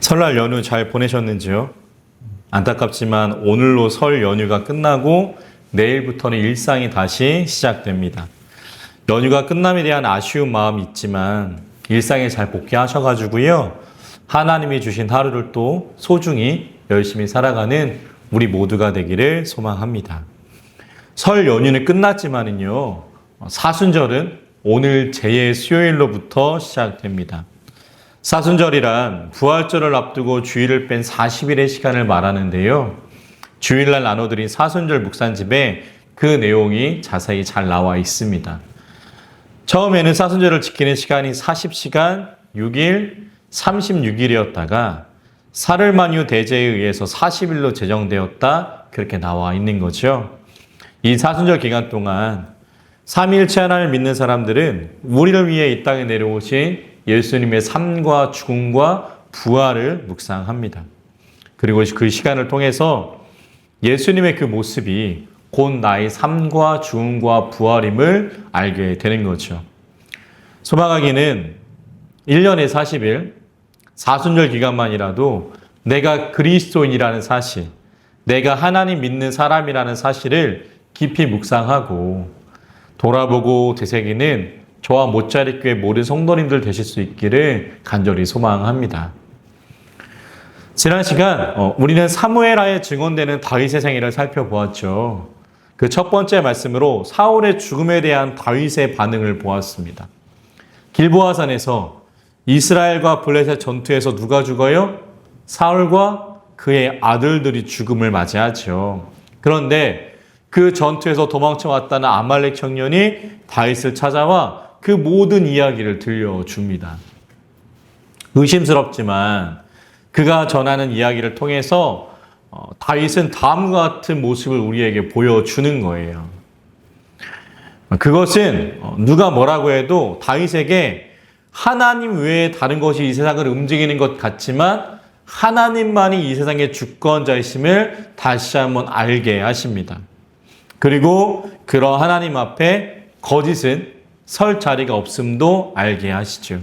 설날 연휴 잘 보내셨는지요? 안타깝지만 오늘로 설 연휴가 끝나고 내일부터는 일상이 다시 시작됩니다. 연휴가 끝남에 대한 아쉬운 마음이 있지만 일상에 잘 복귀하셔가지고요. 하나님이 주신 하루를 또 소중히 열심히 살아가는 우리 모두가 되기를 소망합니다. 설 연휴는 끝났지만은요. 사순절은 오늘 제의 수요일로부터 시작됩니다. 사순절이란 부활절을 앞두고 주일을 뺀 40일의 시간을 말하는데요. 주일날 나눠드린 사순절 묵상집에 그 내용이 자세히 잘 나와 있습니다. 처음에는 사순절을 지키는 시간이 40시간, 6일, 36일이었다가 사흘만유 대제에 의해서 40일로 제정되었다 그렇게 나와 있는 거죠. 이 사순절 기간 동안 삼위일체 하나님을 믿는 사람들은 우리를 위해 이 땅에 내려오신 예수님의 삶과 죽음과 부활을 묵상합니다. 그리고 그 시간을 통해서 예수님의 그 모습이 곧 나의 삶과 죽음과 부활임을 알게 되는 거죠. 소망하기는 1년에 40일, 사순절 기간만이라도 내가 그리스도인이라는 사실, 내가 하나님 믿는 사람이라는 사실을 깊이 묵상하고 돌아보고 되새기는 저와 못자리교회 모든 성도님들 되실 수 있기를 간절히 소망합니다. 지난 시간 우리는 사무엘하에 증언되는 다윗의 생애를 살펴보았죠. 그 첫 번째 말씀으로 사울의 죽음에 대한 다윗의 반응을 보았습니다. 길보아산에서 이스라엘과 블레셋 전투에서 누가 죽어요? 사울과 그의 아들들이 죽음을 맞이하죠. 그런데 그 전투에서 도망쳐왔다는 아말렉 청년이 다윗을 찾아와 그 모든 이야기를 들려줍니다. 의심스럽지만 그가 전하는 이야기를 통해서 다윗은 다음과 같은 모습을 우리에게 보여주는 거예요. 그것은 누가 뭐라고 해도 다윗에게 하나님 외에 다른 것이 이 세상을 움직이는 것 같지만 하나님만이 이 세상의 주권자이심을 다시 한번 알게 하십니다. 그리고 그런 하나님 앞에 거짓은 설 자리가 없음도 알게 하시죠.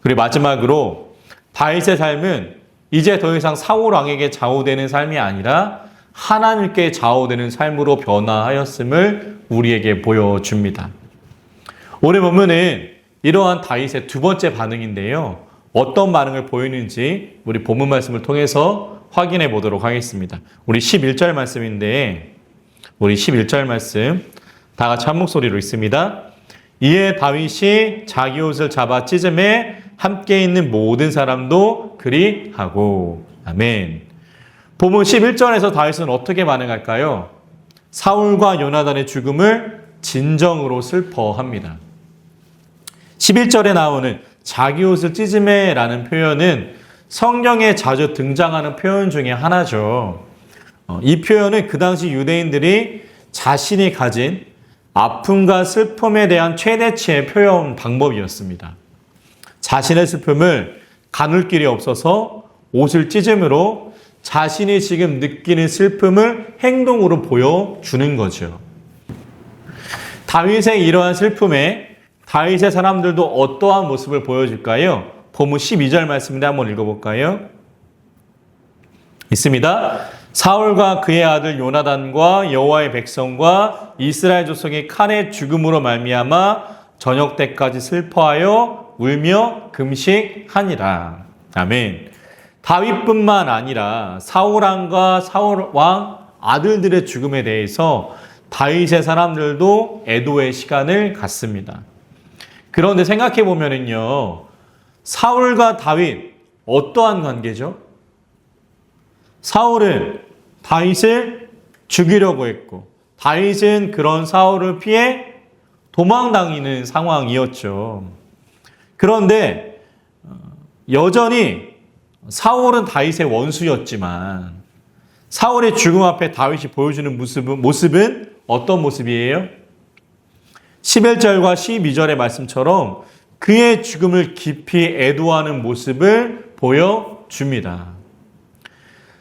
그리고 마지막으로 다윗의 삶은 이제 더 이상 사울 왕에게 좌우되는 삶이 아니라 하나님께 좌우되는 삶으로 변화하였음을 우리에게 보여줍니다. 오늘 본문은 이러한 다윗의 두 번째 반응인데요. 어떤 반응을 보이는지 우리 본문 말씀을 통해서 확인해 보도록 하겠습니다. 우리 11절 말씀인데 우리 11절 말씀 다 같이 한 목소리로 읽습니다. 이에 다윗이 자기 옷을 잡아 찢음에 함께 있는 모든 사람도 그리하고. 아멘. 본문 11절에서 다윗은 어떻게 반응할까요? 사울과 요나단의 죽음을 진정으로 슬퍼합니다. 11절에 나오는 자기 옷을 찢음에 라는 표현은 성경에 자주 등장하는 표현 중에 하나죠. 이 표현은 그 당시 유대인들이 자신이 가진 아픔과 슬픔에 대한 최대치의 표현 방법이었습니다. 자신의 슬픔을 가눌 길이 없어서 옷을 찢음으로 자신이 지금 느끼는 슬픔을 행동으로 보여주는 거죠. 다윗의 이러한 슬픔에 다윗의 사람들도 어떠한 모습을 보여줄까요? 본문 12절 말씀인데 한번 읽어볼까요? 있습니다. 사울과 그의 아들 요나단과 여호와의 백성과 이스라엘 족속이 칼의 죽음으로 말미암아 저녁 때까지 슬퍼하여 울며 금식하니라. 아멘. 다윗뿐만 아니라 사울 왕과 사울 왕 아들들의 죽음에 대해서 다윗의 사람들도 애도의 시간을 갖습니다. 그런데 생각해 보면은요, 사울과 다윗 어떠한 관계죠? 사울은 다윗을 죽이려고 했고 다윗은 그런 사울을 피해 도망다니는 상황이었죠. 그런데 여전히 사울은 다윗의 원수였지만 사울의 죽음 앞에 다윗이 보여주는 모습은 어떤 모습이에요? 11절과 12절의 말씀처럼 그의 죽음을 깊이 애도하는 모습을 보여줍니다.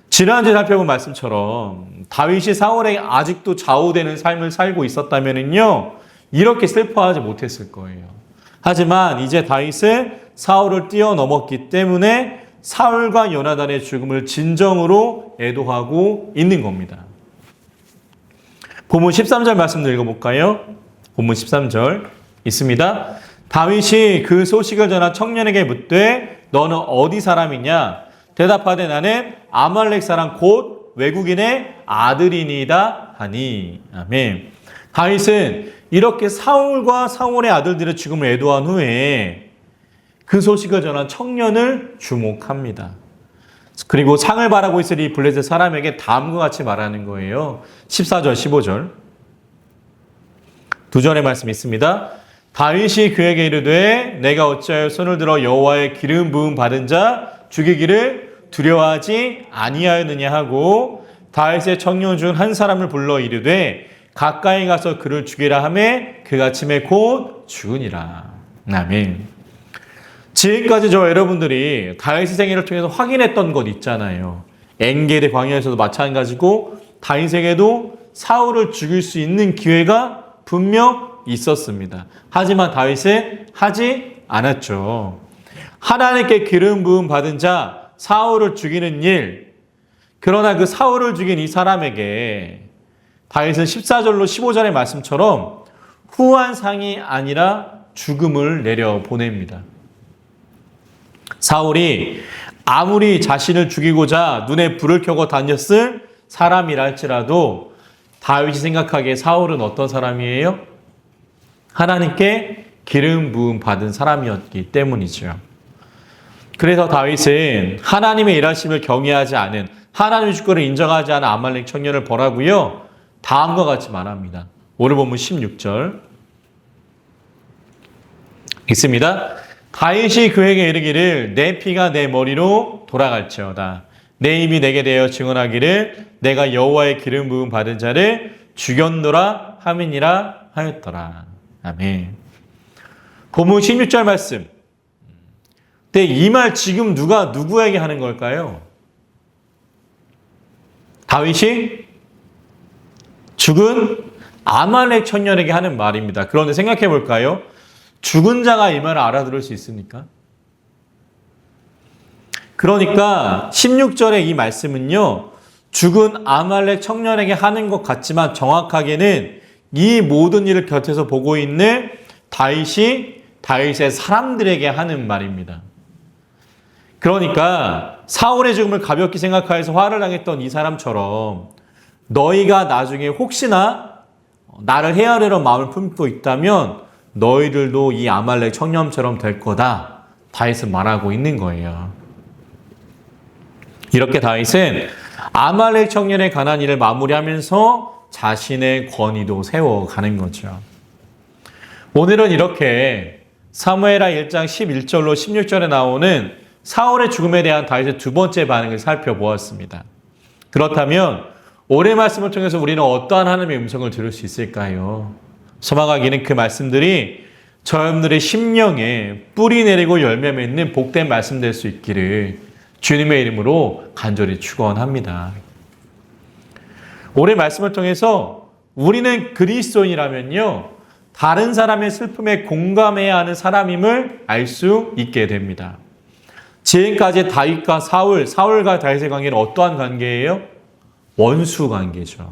지난주에 살펴본 말씀처럼 다윗이 사울에게 아직도 좌우되는 삶을 살고 있었다면요, 이렇게 슬퍼하지 못했을 거예요. 하지만 이제 다윗은 사울을 뛰어넘었기 때문에 사울과 요나단의 죽음을 진정으로 애도하고 있는 겁니다. 본문 13절 말씀을 읽어볼까요? 본문 13절 있습니다. 다윗이 그 소식을 전한 청년에게 묻되 너는 어디 사람이냐? 대답하되 나는 아말렉 사람 곧 외국인의 아들이니이다 하니. 아멘. 다윗은 이렇게 사울과 사울의 아들들의 죽음을 애도한 후에 그 소식을 전한 청년을 주목합니다. 그리고 상을 바라고 있을 이 블레셋 사람에게 다음과 같이 말하는 거예요. 14절, 15절. 두 절의 말씀이 있습니다. 다윗이 그에게 이르되 내가 어찌하여 손을 들어 여호와의 기름 부음 받은 자 죽이기를 두려워하지 아니하였느냐 하고 다윗의 청년 중 한 사람을 불러 이르되 가까이 가서 그를 죽이라 하매 그가 아침에 곧 죽으니라. 아멘. 지금까지 저 여러분들이 다윗의 생애를 통해서 확인했던 것 있잖아요. 엔게디 광야에서도 마찬가지고 다윗에게도 사울을 죽일 수 있는 기회가 분명 있었습니다. 하지만 다윗은 하지 않았죠. 하나님께 기름 부음 받은 자 사울을 죽이는 일, 그러나 그 사울을 죽인 이 사람에게 다윗은 14절로 15절의 말씀처럼 후한 상이 아니라 죽음을 내려 보냅니다. 사울이 아무리 자신을 죽이고자 눈에 불을 켜고 다녔을 사람이라 할지라도 다윗이 생각하기에 사울은 어떤 사람이에요? 하나님께 기름 부음 받은 사람이었기 때문이죠. 그래서 다윗은 하나님의 일하심을 경외하지 않은, 하나님의 주권을 인정하지 않은 아말렉 청년을 벌하고요. 다음과 같이 말합니다. 오늘 본문 16절 있습니다. 다윗이 그에게 이르기를 내 피가 내 머리로 돌아갈지어다. 내 입이 내게 대어 증언하기를 내가 여호와의 기름 부음 받은 자를 죽였노라 하미니라 하였더라. 아멘. 본문 16절 말씀. 근데 이 말 지금 누가 누구에게 하는 걸까요? 다윗이 죽은 아말렉 청년에게 하는 말입니다. 그런데 생각해 볼까요? 죽은 자가 이 말을 알아들을 수 있습니까? 그러니까 16절의 이 말씀은요, 죽은 아말렉 청년에게 하는 것 같지만 정확하게는 이 모든 일을 곁에서 보고 있는 다윗의 사람들에게 하는 말입니다. 그러니까 사울의 죽음을 가볍게 생각하여서 화를 당했던 이 사람처럼 너희가 나중에 혹시나 나를 해하려는 마음을 품고 있다면 너희들도 이 아말렉 청년처럼 될 거다. 다윗은 말하고 있는 거예요. 이렇게 다윗은 아말렉 청년의 가난 일을 마무리하면서 자신의 권위도 세워가는 거죠. 오늘은 이렇게 사무엘하 1장 11절로 16절에 나오는 사울의 죽음에 대한 다윗의 두 번째 반응을 살펴보았습니다. 그렇다면 오늘 말씀을 통해서 우리는 어떠한 하나님의 음성을 들을 수 있을까요? 소망하기는 그 말씀들이 저여러분들의 심령에 뿌리 내리고 열매 맺는 복된 말씀 될 수 있기를 주님의 이름으로 간절히 축원합니다. 오늘 말씀을 통해서 우리는 그리스도인이라면요, 다른 사람의 슬픔에 공감해야 하는 사람임을 알 수 있게 됩니다. 지금까지 다윗과 사울과 다윗의 관계는 어떠한 관계예요? 원수 관계죠.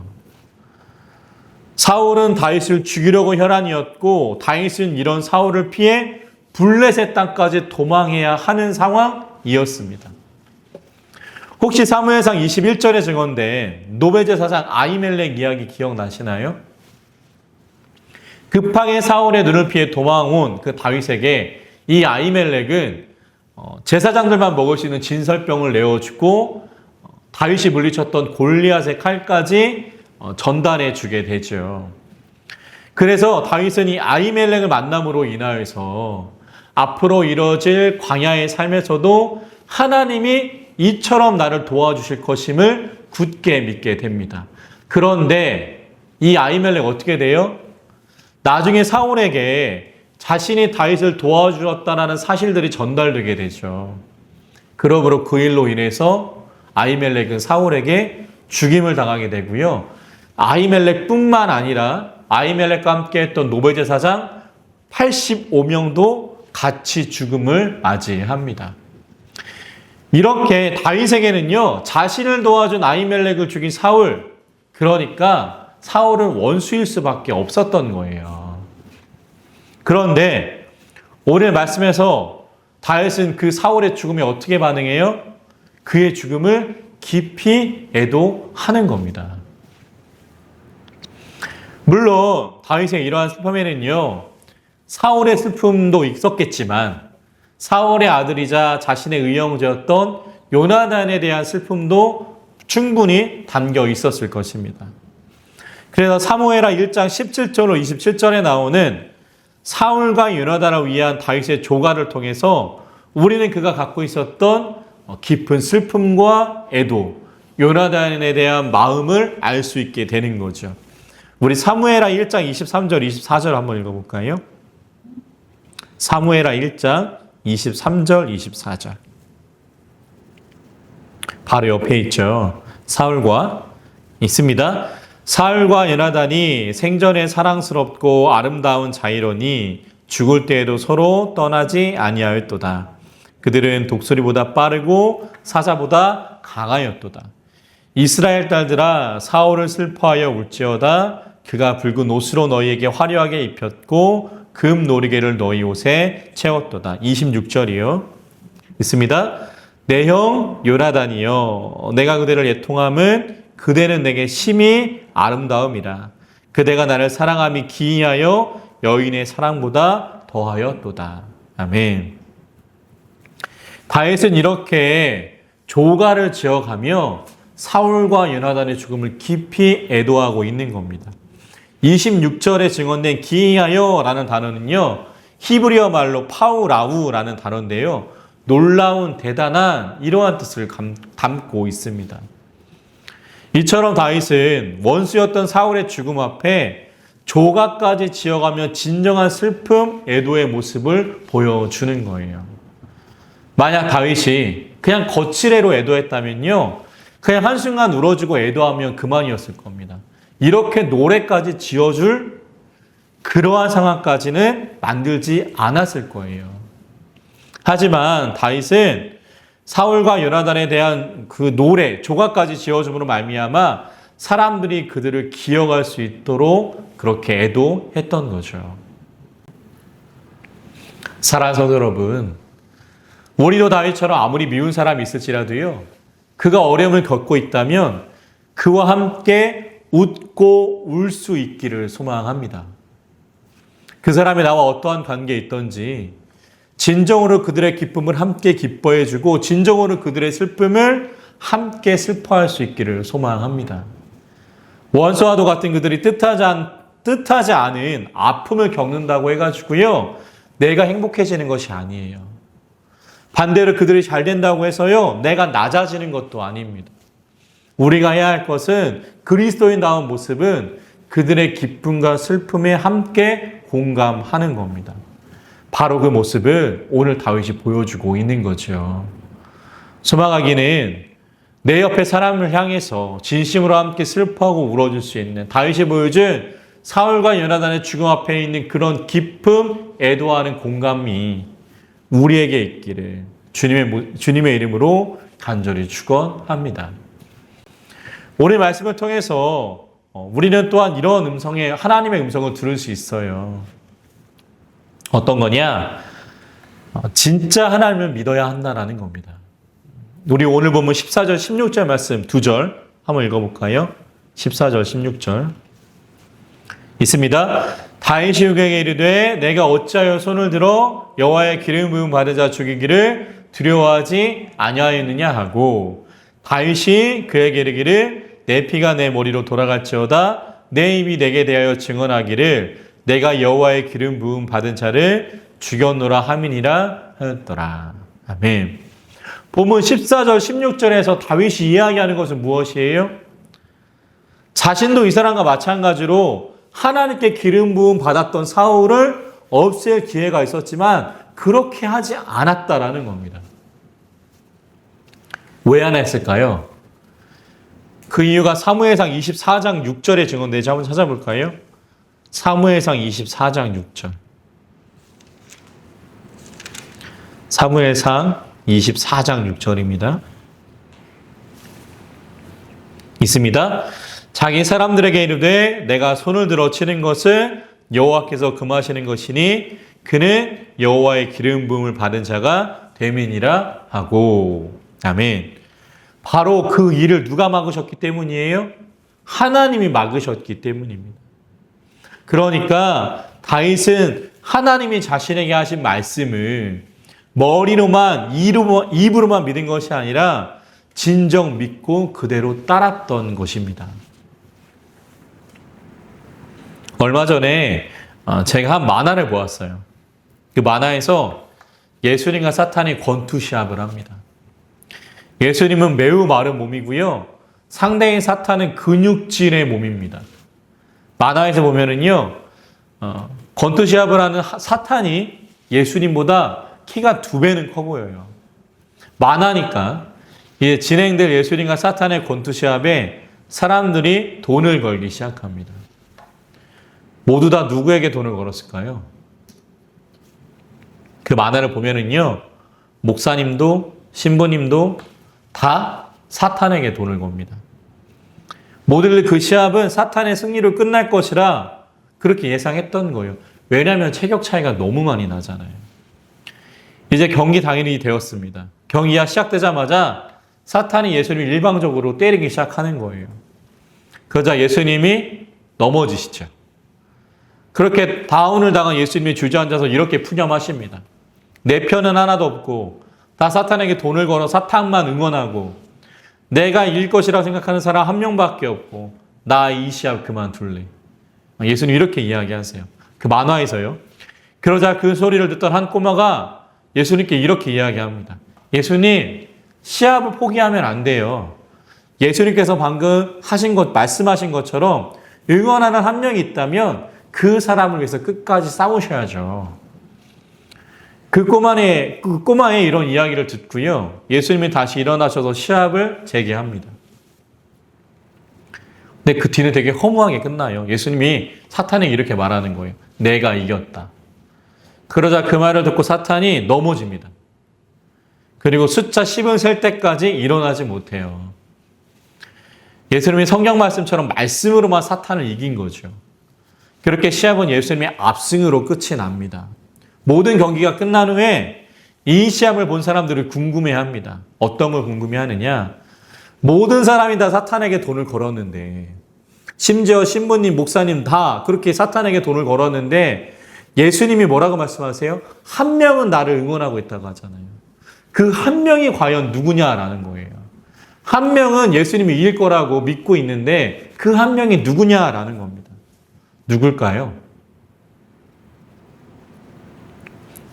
사울은 다윗을 죽이려고 혈안이었고 다윗은 이런 사울을 피해 블레셋 땅까지 도망해야 하는 상황이었습니다. 혹시 사무엘상 21절에 증언된 노베제사장 아히멜렉 이야기 기억나시나요? 급하게 사울의 눈을 피해 도망온 그 다윗에게 이 아히멜렉은 제사장들만 먹을 수 있는 진설병을 내어주고 다윗이 물리쳤던 골리앗의 칼까지 전달해 주게 되죠. 그래서 다윗은 이 아히멜렉을 만남으로 인하여서 앞으로 이뤄질 광야의 삶에서도 하나님이 이처럼 나를 도와주실 것임을 굳게 믿게 됩니다. 그런데 이 아히멜렉 어떻게 돼요? 나중에 사울에게 자신이 다윗을 도와주었다는 사실들이 전달되게 되죠. 그러므로 그 일로 인해서 아히멜렉은 사울에게 죽임을 당하게 되고요. 아히멜렉뿐만 아니라 아히멜렉과 함께 했던 노베제사장 85명도 같이 죽음을 맞이합니다. 이렇게 다윗에게는요, 자신을 도와준 아히멜렉을 죽인 사울, 그러니까 사울은 원수일 수밖에 없었던 거예요. 그런데 오늘 말씀에서 다윗은 그 사울의 죽음에 어떻게 반응해요? 그의 죽음을 깊이 애도하는 겁니다. 물론 다윗의 이러한 슬픔에는요, 사울의 슬픔도 있었겠지만 사울의 아들이자 자신의 의형제였던 요나단에 대한 슬픔도 충분히 담겨 있었을 것입니다. 그래서 사무엘하 1장 17절로 27절에 나오는 사울과 요나단을 위한 다윗의 조가를 통해서 우리는 그가 갖고 있었던 깊은 슬픔과 애도, 요나단에 대한 마음을 알 수 있게 되는 거죠. 우리 사무엘하 1장 23절, 24절 한번 읽어볼까요? 사무엘하 1장 23절, 24절. 바로 옆에 있죠. 사울과 있습니다. 사울과 요나단이 생전에 사랑스럽고 아름다운 자이로니 죽을 때에도 서로 떠나지 아니하였도다. 그들은 독수리보다 빠르고 사자보다 강하였도다. 이스라엘 딸들아, 사울을 슬퍼하여 울지어다. 그가 붉은 옷으로 너희에게 화려하게 입혔고 금 놀이개를 너희 옷에 채웠도다. 26절이요. 있습니다. 내 형 요나단이여, 내가 그대를 애통함은 그대는 내게 심히 아름다움이라. 그대가 나를 사랑함이 기이하여 여인의 사랑보다 더하였도다. 아멘. 다윗은 이렇게 조가를 지어가며 사울과 요나단의 죽음을 깊이 애도하고 있는 겁니다. 26절에 증언된 기이하여라는 단어는요, 히브리어 말로 파우라우라는 단어인데요, 놀라운, 대단한 이러한 뜻을 담고 있습니다. 이처럼 다윗은 원수였던 사울의 죽음 앞에 조가까지 지어가며 진정한 슬픔, 애도의 모습을 보여주는 거예요. 만약 다윗이 그냥 거칠애로 애도했다면요, 그냥 한순간 울어주고 애도하면 그만이었을 겁니다. 이렇게 노래까지 지어줄 그러한 상황까지는 만들지 않았을 거예요. 하지만 다윗은 사울과 요나단에 대한 그 노래, 조가까지 지어줌으로 말미암아 사람들이 그들을 기억할 수 있도록 그렇게 애도했던 거죠. 사랑하는 성도 여러분, 우리도 다윗처럼 아무리 미운 사람이 있을지라도요, 그가 어려움을 겪고 있다면 그와 함께 웃고 울 수 있기를 소망합니다. 그 사람이 나와 어떠한 관계에 있던지 진정으로 그들의 기쁨을 함께 기뻐해주고 진정으로 그들의 슬픔을 함께 슬퍼할 수 있기를 소망합니다. 원수와도 같은 그들이 뜻하지 않은 아픔을 겪는다고 해가지고요, 내가 행복해지는 것이 아니에요. 반대로 그들이 잘 된다고 해서요, 내가 낮아지는 것도 아닙니다. 우리가 해야 할 것은 그리스도인다운 모습은 그들의 기쁨과 슬픔에 함께 공감하는 겁니다. 바로 그 모습을 오늘 다윗이 보여주고 있는 거죠. 소망하기는 내 옆에 사람을 향해서 진심으로 함께 슬퍼하고 울어줄 수 있는 다윗이 보여준 사울과 요나단의 죽음 앞에 있는 그런 기쁨, 애도하는 공감이 우리에게 있기를 주님의 이름으로 간절히 축원합니다. 오늘 말씀을 통해서 우리는 또한 이런 하나님의 음성을 들을 수 있어요. 어떤 거냐? 진짜 하나님을 믿어야 한다라는 겁니다. 우리 오늘 보면 14절, 16절 말씀 2절 한번 읽어볼까요? 14절, 16절 있습니다. 다윗이 후에게 이르되 내가 어찌하여 손을 들어 여호와의 기름 부음 받은 자 죽이기를 두려워하지 아니하였느냐 하고, 다윗이 그에게 이르기를 내 피가 내 머리로 돌아갈지어다 내 입이 내게 대하여 증언하기를 내가 여호와의 기름 부음 받은 자를 죽였노라 함이니라 하였더라. 아멘. 본문 14절 16절에서 다윗이 이야기하는 것은 무엇이에요? 자신도 이 사람과 마찬가지로 하나님께 기름 부음 받았던 사울을 없앨 기회가 있었지만 그렇게 하지 않았다라는 겁니다. 왜 안 했을까요? 그 이유가 사무엘상 24장 6절에 증언되지 한번 찾아볼까요? 사무엘상 24장 6절. 사무엘상 24장 6절입니다. 있습니다. 자기 사람들에게 이르되 내가 손을 들어 치는 것을 여호와께서 금하시는 것이니 그는 여호와의 기름 부음을 받은 자가 됨이니라 하고. 아멘. 바로 그 일을 누가 막으셨기 때문이에요? 하나님이 막으셨기 때문입니다. 그러니까 다윗은 하나님이 자신에게 하신 말씀을 머리로만 입으로만 믿은 것이 아니라 진정 믿고 그대로 따랐던 것입니다. 얼마 전에 제가 한 만화를 보았어요. 그 만화에서 예수님과 사탄이 권투시합을 합니다. 예수님은 매우 마른 몸이고요. 상대인 사탄은 근육질의 몸입니다. 만화에서 보면은요, 권투시합을 하는 사탄이 예수님보다 키가 2배는 커 보여요. 만화니까 이제 진행될 예수님과 사탄의 권투시합에 사람들이 돈을 걸기 시작합니다. 모두 다 누구에게 돈을 걸었을까요? 그 만화를 보면은요, 목사님도 신부님도 다 사탄에게 돈을 겁니다. 모두들 그 시합은 사탄의 승리로 끝날 것이라 그렇게 예상했던 거예요. 왜냐하면 체격 차이가 너무 많이 나잖아요. 이제 경기 당일이 되었습니다. 경기가 시작되자마자 사탄이 예수님을 일방적으로 때리기 시작하는 거예요. 그러자 예수님이 넘어지시죠. 그렇게 다운을 당한 예수님이 주저앉아서 이렇게 푸념하십니다. 내 편은 하나도 없고 다 사탄에게 돈을 걸어 사탄만 응원하고 내가 이길 것이라고 생각하는 사람 한 명밖에 없고 나 이 시합 그만둘래. 예수님 이렇게 이야기하세요. 그 만화에서요. 그러자 그 소리를 듣던 한 꼬마가 예수님께 이렇게 이야기합니다. 예수님, 시합을 포기하면 안 돼요. 예수님께서 방금 말씀하신 것처럼 응원하는 한 명이 있다면 그 사람을 위해서 끝까지 싸우셔야죠. 그 꼬마의 이런 이야기를 듣고요. 예수님이 다시 일어나셔서 시합을 재개합니다. 근데 그 뒤는 되게 허무하게 끝나요. 예수님이 사탄에게 이렇게 말하는 거예요. 내가 이겼다. 그러자 그 말을 듣고 사탄이 넘어집니다. 그리고 숫자 10을 셀 때까지 일어나지 못해요. 예수님이 성경 말씀처럼 말씀으로만 사탄을 이긴 거죠. 그렇게 시합은 예수님의 압승으로 끝이 납니다. 모든 경기가 끝난 후에 이 시합을 본 사람들을 궁금해합니다. 어떤 걸 궁금해하느냐? 모든 사람이 다 사탄에게 돈을 걸었는데 심지어 신부님, 목사님 다 그렇게 사탄에게 돈을 걸었는데 예수님이 뭐라고 말씀하세요? 한 명은 나를 응원하고 있다고 하잖아요. 그 한 명이 과연 누구냐라는 거예요. 한 명은 예수님이 이길 거라고 믿고 있는데 그 한 명이 누구냐라는 겁니다. 누굴까요?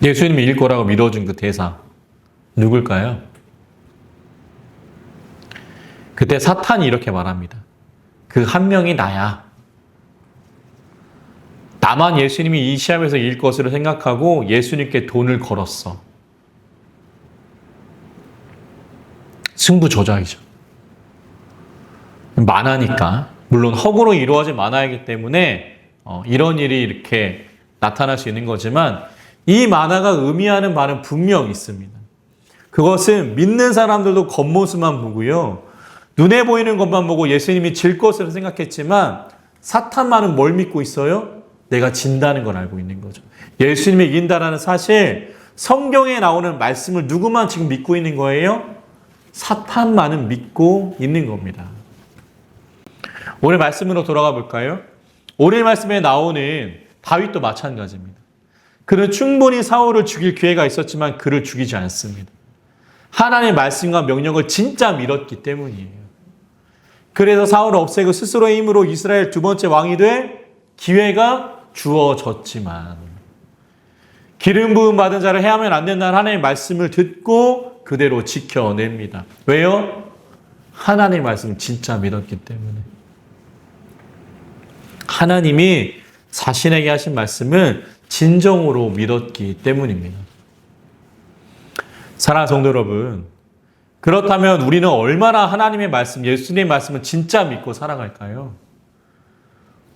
예수님이 이길 거라고 믿어준 그 대사 누굴까요? 그때 사탄이 이렇게 말합니다. 그 한 명이 나야. 나만 예수님이 이 시합에서 이길 것으로 생각하고 예수님께 돈을 걸었어. 승부조작이죠. 만화니까. 물론 허구로 이루어진 만화이기 때문에 이런 일이 이렇게 나타날 수 있는 거지만 이 만화가 의미하는 바는 분명 있습니다. 그것은 믿는 사람들도 겉모습만 보고요. 눈에 보이는 것만 보고 예수님이 질 것으로 생각했지만 사탄만은 뭘 믿고 있어요? 내가 진다는 걸 알고 있는 거죠. 예수님이 이긴다라는 사실, 성경에 나오는 말씀을 누구만 지금 믿고 있는 거예요? 사탄만은 믿고 있는 겁니다. 오늘 말씀으로 돌아가 볼까요? 오늘 말씀에 나오는 다윗도 마찬가지입니다. 그는 충분히 사울을 죽일 기회가 있었지만 그를 죽이지 않습니다. 하나님의 말씀과 명령을 진짜 믿었기 때문이에요. 그래서 사울을 없애고 스스로의 힘으로 이스라엘 두 번째 왕이 될 기회가 주어졌지만 기름 부음 받은 자를 해하면 안 된다는 하나님의 말씀을 듣고 그대로 지켜냅니다. 왜요? 하나님의 말씀을 진짜 믿었기 때문에. 하나님이 자신에게 하신 말씀을 진정으로 믿었기 때문입니다. 사랑하는 성도 여러분, 그렇다면 우리는 얼마나 하나님의 말씀, 예수님의 말씀을 진짜 믿고 살아갈까요?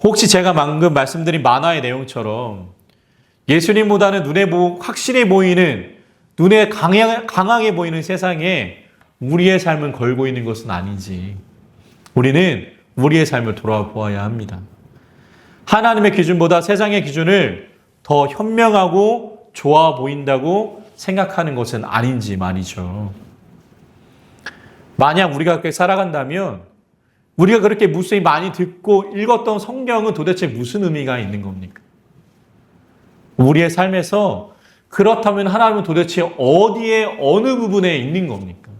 혹시 제가 방금 말씀드린 만화의 내용처럼 예수님보다는 눈에 확실히 보이는 눈에 강하게 보이는 세상에 우리의 삶을 걸고 있는 것은 아니지. 우리는 우리의 삶을 돌아보아야 합니다. 하나님의 기준보다 세상의 기준을 더 현명하고 좋아 보인다고 생각하는 것은 아닌지 말이죠. 만약 우리가 그렇게 살아간다면 우리가 그렇게 무수히 많이 듣고 읽었던 성경은 도대체 무슨 의미가 있는 겁니까? 우리의 삶에서 그렇다면 하나님은 도대체 어디에 어느 부분에 있는 겁니까?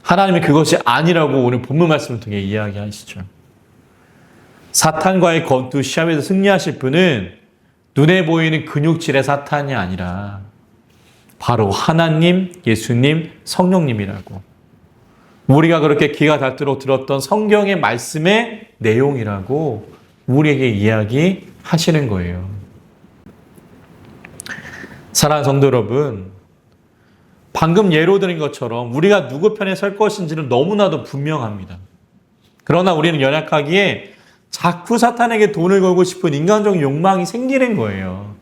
하나님이 그것이 아니라고 오늘 본문 말씀을 통해 이야기하시죠. 사탄과의 권투 시합에서 승리하실 분은 눈에 보이는 근육질의 사탄이 아니라 바로 하나님, 예수님, 성령님이라고. 우리가 그렇게 귀가 닳도록 들었던 성경의 말씀의 내용이라고 우리에게 이야기하시는 거예요. 사랑하는 성도 여러분, 방금 예로 드린 것처럼 우리가 누구 편에 설 것인지는 너무나도 분명합니다. 그러나 우리는 연약하기에 자꾸 사탄에게 돈을 걸고 싶은 인간적 욕망이 생기는 거예요.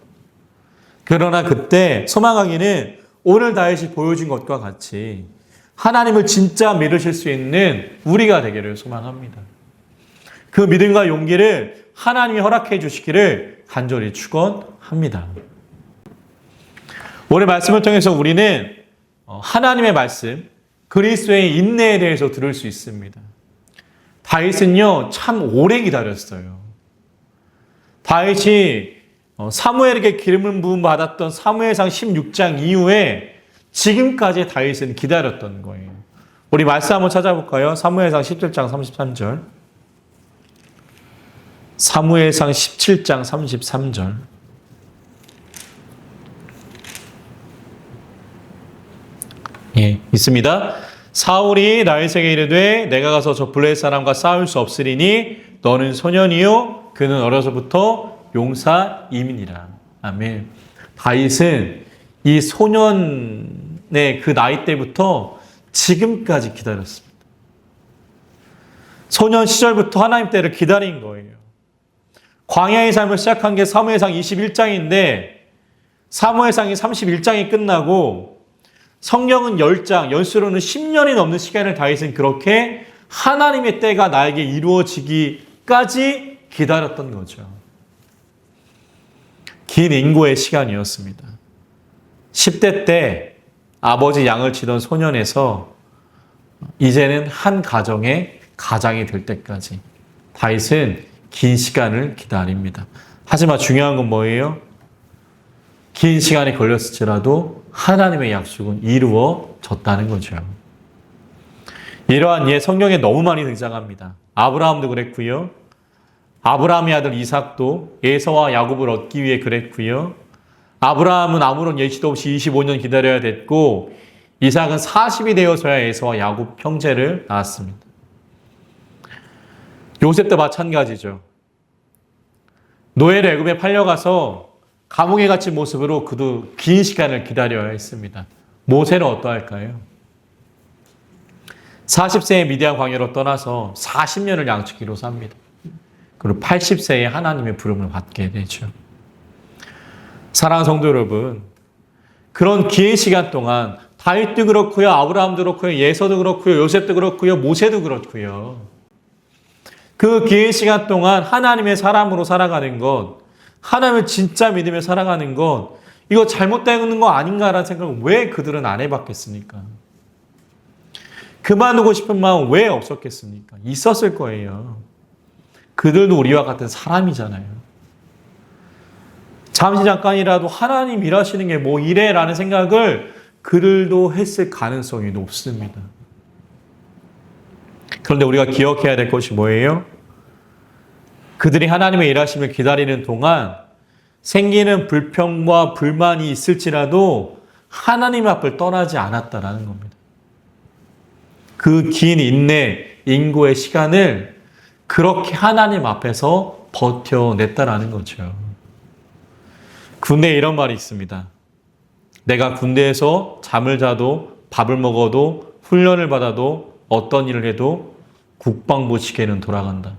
그러나 그때 소망하기는 오늘 다윗이 보여준 것과 같이 하나님을 진짜 믿으실 수 있는 우리가 되기를 소망합니다. 그 믿음과 용기를 하나님이 허락해 주시기를 간절히 축원합니다. 오늘 말씀을 통해서 우리는 하나님의 말씀, 그리스도의 인내에 대해서 들을 수 있습니다. 다윗은요, 참 오래 기다렸어요. 다윗이 사무엘에게 기름을 부음 받았던 사무엘상 16장 이후에 지금까지 다윗은 기다렸던 거예요. 우리 말씀 한번 찾아볼까요? 사무엘상 17장 33절. 사무엘상 17장 33절. 예, 있습니다. 사울이 다윗에게 이르되 내가 가서 저 블레셋 사람과 싸울 수 없으리니 너는 소년이요 그는 어려서부터 용사임이니라. 아멘. 다윗은 이 소년의 그 나이 때부터 지금까지 기다렸습니다. 소년 시절부터 하나님 때를 기다린 거예요. 광야의 삶을 시작한 게 사무엘상 21장인데 사무엘상이 31장이 끝나고 성경은 10장, 연수로는 10년이 넘는 시간을 다윗은 그렇게 하나님의 때가 나에게 이루어지기까지 기다렸던 거죠. 긴 인고의 시간이었습니다. 10대 때 아버지 양을 치던 소년에서 이제는 한 가정의 가장이 될 때까지 다윗은 긴 시간을 기다립니다. 하지만 중요한 건 뭐예요? 긴 시간이 걸렸을지라도 하나님의 약속은 이루어졌다는 거죠. 이러한 예 성경에 너무 많이 등장합니다. 아브라함도 그랬고요. 아브라함의 아들 이삭도 에서와 야곱을 얻기 위해 그랬고요. 아브라함은 아무런 예시도 없이 25년 기다려야 됐고 이삭은 40이 되어서야 에서와 야곱 형제를 낳았습니다. 요셉도 마찬가지죠. 노예를 애굽에 팔려가서 감옥에 갇힌 모습으로 그도 긴 시간을 기다려야 했습니다. 모세는 어떠할까요? 40세에 미디안 광야로 떠나서 40년을 양치기로 삽니다. 그리고 80세에 하나님의 부름을 받게 되죠. 사랑하는 성도 여러분, 그런 긴 시간 동안 다윗도 그렇고요, 아브라함도 그렇고요, 예서도 그렇고요, 요셉도 그렇고요, 모세도 그렇고요. 그 긴 시간 동안 하나님의 사람으로 살아가는 것, 하나님을 진짜 믿으며 살아가는 것, 이거 잘못되는 거 아닌가라는 생각을 왜 그들은 안 해봤겠습니까? 그만두고 싶은 마음 왜 없었겠습니까? 있었을 거예요. 그들도 우리와 같은 사람이잖아요. 잠시 잠깐이라도 하나님 일하시는 게 뭐 이래라는 생각을 그들도 했을 가능성이 높습니다. 그런데 우리가 기억해야 될 것이 뭐예요? 그들이 하나님의 일하심을 기다리는 동안 생기는 불평과 불만이 있을지라도 하나님 앞을 떠나지 않았다라는 겁니다. 그 긴 인내, 인고의 시간을 그렇게 하나님 앞에서 버텨냈다라는 거죠. 군대에 이런 말이 있습니다. 내가 군대에서 잠을 자도 밥을 먹어도 훈련을 받아도 어떤 일을 해도 국방부 시계는 돌아간다.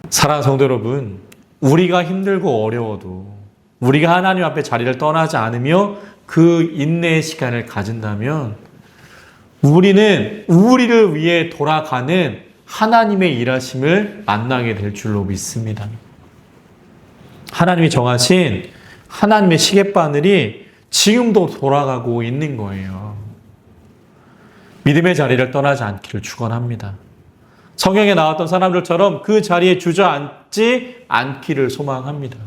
사랑하는 성도 여러분, 우리가 힘들고 어려워도 우리가 하나님 앞에 자리를 떠나지 않으며 그 인내의 시간을 가진다면 우리는 우리를 위해 돌아가는 하나님의 일하심을 만나게 될 줄로 믿습니다. 하나님이 정하신 하나님의 시계바늘이 지금도 돌아가고 있는 거예요. 믿음의 자리를 떠나지 않기를 축원합니다. 성경에 나왔던 사람들처럼 그 자리에 주저앉지 않기를 소망합니다.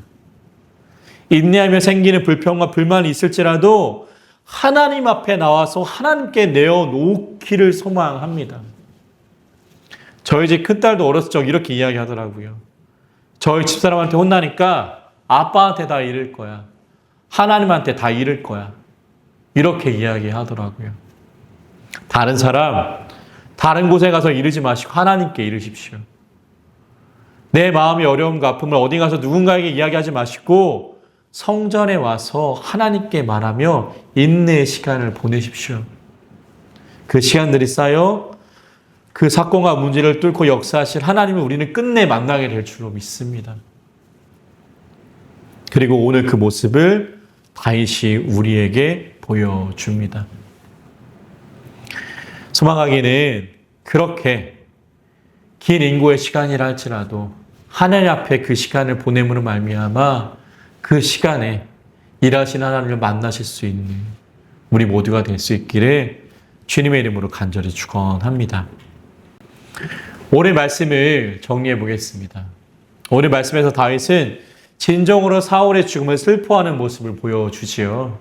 인내하며 생기는 불평과 불만이 있을지라도 하나님 앞에 나와서 하나님께 내어놓기를 소망합니다. 저희 집 큰딸도 어렸을 적 이렇게 이야기하더라고요. 저희 집사람한테 혼나니까 아빠한테 다 잃을 거야. 하나님한테 다 잃을 거야. 이렇게 이야기하더라고요. 다른 사람, 다른 곳에 가서 이르지 마시고 하나님께 이르십시오. 내 마음의 어려움과 아픔을 어디 가서 누군가에게 이야기하지 마시고 성전에 와서 하나님께 말하며 인내의 시간을 보내십시오. 그 시간들이 쌓여 그 사건과 문제를 뚫고 역사하실 하나님을 우리는 끝내 만나게 될 줄로 믿습니다. 그리고 오늘 그 모습을 다윗이 우리에게 보여줍니다. 소망하기는 그렇게 긴 인고의 시간이라 할지라도 하나님 앞에 그 시간을 보냄으로 말미암아 그 시간에 일하신 하나님을 만나실 수 있는 우리 모두가 될 수 있기를 주님의 이름으로 간절히 축원합니다. 오늘 말씀을 정리해 보겠습니다. 오늘 말씀에서 다윗은 진정으로 사울의 죽음을 슬퍼하는 모습을 보여주지요.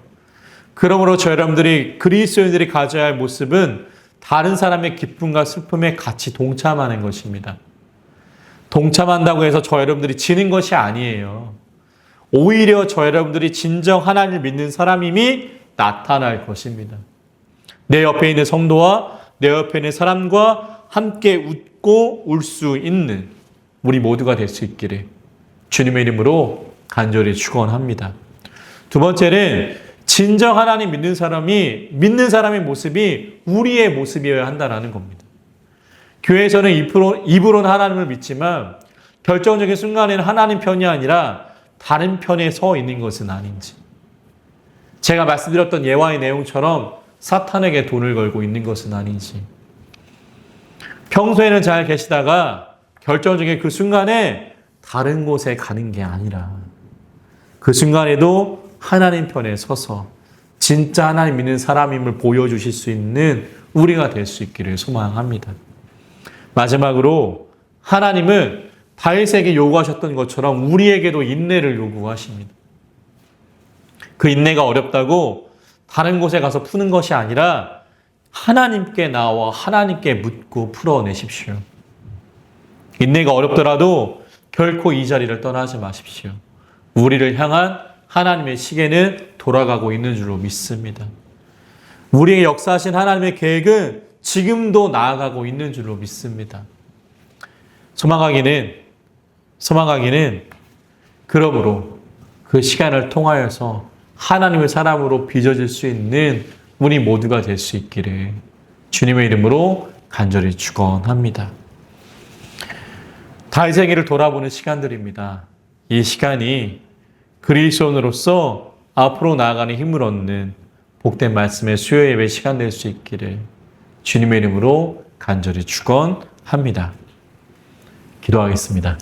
그러므로 저 여러분들이 그리스도인들이 가져야 할 모습은 다른 사람의 기쁨과 슬픔에 같이 동참하는 것입니다. 동참한다고 해서 저 여러분들이 지는 것이 아니에요. 오히려 저 여러분들이 진정 하나님을 믿는 사람임이 나타날 것입니다. 내 옆에 있는 성도와 내 옆에 있는 사람과 함께 웃고 울 수 있는 우리 모두가 될 수 있기를 주님의 이름으로 간절히 축원합니다. 두 번째는 진정 하나님 믿는 사람의 모습이 우리의 모습이어야 한다는 겁니다. 교회에서는 입으로는 하나님을 믿지만 결정적인 순간에는 하나님 편이 아니라 다른 편에 서 있는 것은 아닌지. 제가 말씀드렸던 예화의 내용처럼 사탄에게 돈을 걸고 있는 것은 아닌지. 평소에는 잘 계시다가 결정적인 그 순간에 다른 곳에 가는 게 아니라 그 순간에도 하나님 편에 서서 진짜 하나님 믿는 사람임을 보여주실 수 있는 우리가 될 수 있기를 소망합니다. 마지막으로 하나님은 다윗에게 요구하셨던 것처럼 우리에게도 인내를 요구하십니다. 그 인내가 어렵다고 다른 곳에 가서 푸는 것이 아니라 하나님께 나와 하나님께 묻고 풀어내십시오. 인내가 어렵더라도 결코 이 자리를 떠나지 마십시오. 우리를 향한 하나님의 시계는 돌아가고 있는 줄로 믿습니다. 우리의 역사하신 하나님의 계획은 지금도 나아가고 있는 줄로 믿습니다. 소망하기는 그러므로 그 시간을 통하여서 하나님의 사람으로 빚어질 수 있는 우리 모두가 될 수 있기를 주님의 이름으로 간절히 축원합니다. 다윗에게를 돌아보는 시간들입니다. 이 시간이 그리스도인으로서 앞으로 나아가는 힘을 얻는 복된 말씀의 수요 예배 시간 될 수 있기를 주님의 이름으로 간절히 축원합니다. 기도하겠습니다.